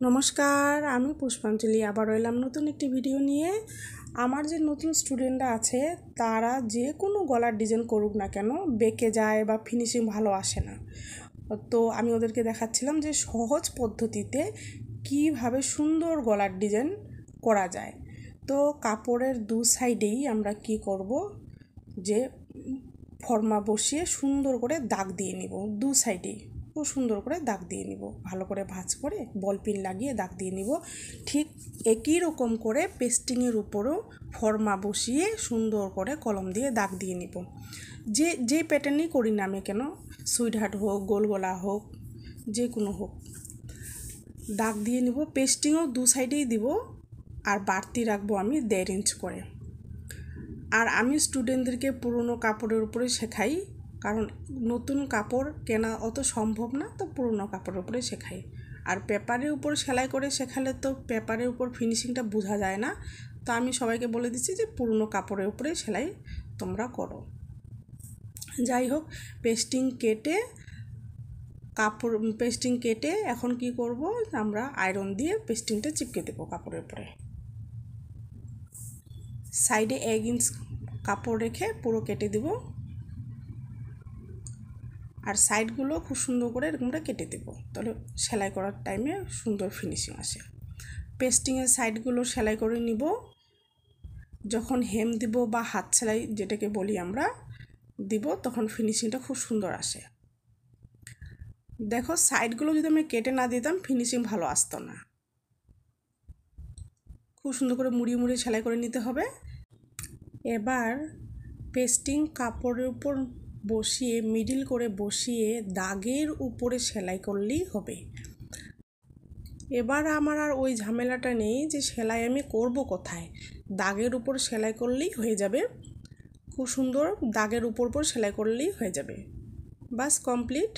নমস্কার, আমি পুষ্পাঞ্জলি আবার এলাম নতুন একটি ভিডিও নিয়ে। আমার যে নতুন স্টুডেন্টরা আছে তারা যে কোনো গলার ডিজাইন করুক না কেন বেঁকে যায় বা ফিনিশিং ভালো আসে না। তো আমি ওদেরকে দেখাচ্ছিলাম যে সহজ পদ্ধতিতে কিভাবে সুন্দর গলার ডিজাইন করা যায়। তো কাপড়ের দু সাইডেই আমরা কি করব, যে ফর্মা বসিয়ে সুন্দর করে দাগ দিয়ে নিব। দু সাইডেই খুব সুন্দর করে দাগ দিয়ে নিব, ভালো করে ভাঁজ করে বল পিন লাগিয়ে দাগ দিয়ে নিব। ঠিক একই রকম করে পেস্টিংয়ের উপরেও ফর্মা বসিয়ে সুন্দর করে কলম দিয়ে দাগ দিয়ে নিব। যে প্যাটার্নই করি না আমি কেন, সুইট হার্ট হোক, গোল গলা হোক, যে কোনো হোক, দাগ দিয়ে নিব। পেস্টিংও দু সাইডেই দিব, আর বাড়তি রাখবো আমি 1.5 ইঞ্চ করে। আর আমি স্টুডেন্টদেরকে পুরনো কাপড়ের উপরে শেখাই, কারণ নতুন কাপড় কেনা অত সম্ভব না, তো পুরনো কাপড়ের উপরে শেখাই। আর পেপারের উপর সেলাই করে শেখালে তো পেপারের উপর ফিনিশিংটা বোঝা যায় না, তো আমি সবাইকে বলে দিচ্ছি যে পুরনো কাপড়ের উপরে সেলাই তোমরা করো। যাই হোক, পেস্টিং কেটে এখন কি করব, আমরা আয়রন দিয়ে পেস্টিংটা চিপকে দেবো কাপড়ের উপরে। সাইডে 1 ইঞ্চ কাপড় রেখে পুরো কেটে দেব, আর সাইডগুলো খুব সুন্দর করে এরকমটা কেটে দেব, তাহলে সেলাই করার টাইমে সুন্দর ফিনিশিং আসে। পেস্টিংয়ের সাইডগুলো সেলাই করে নিব। যখন হেম দিব বা হাত সেলাই যেটাকে বলি আমরা দিব, তখন ফিনিশিংটা খুব সুন্দর আসে। দেখো, সাইডগুলো যদি আমি কেটে না দিতাম ফিনিশিং ভালো আসতো না। খুব সুন্দর করে মুড়িয়ে মুড়িয়ে সেলাই করে নিতে হবে। এবার পেস্টিং কাপড়ের উপর বসিয়ে মিডিল করে বসিয়ে দাগের উপরে সেলাই করলেই হবে। এবার আমার আর ওই ঝামেলাটা নেই যে সেলাই আমি করব কোথায়, দাগের উপর সেলাই করলেই হয়ে যাবে। খুব সুন্দর দাগের উপর সেলাই করলেই হয়ে যাবে, বাস কমপ্লিট।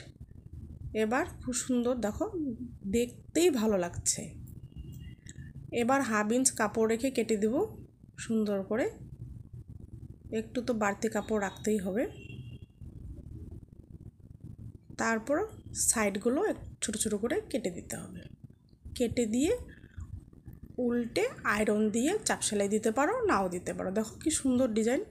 এবার খুব সুন্দর, দেখো দেখতেই ভালো লাগছে। এবার 1/2 ইঞ্চ কাপড় রেখে কেটে দেব সুন্দর করে। একটু তো বাড়তি কাপড় রাখতেই হবে। তারপর সাইডগুলো ছোট ছোট করে কেটে দিতে হবে। কেটে দিয়ে উল্টে আয়রন দিয়ে চাপ সেলাই দিতে পারো, নাও দিতে পারো। দেখো কি সুন্দর ডিজাইন।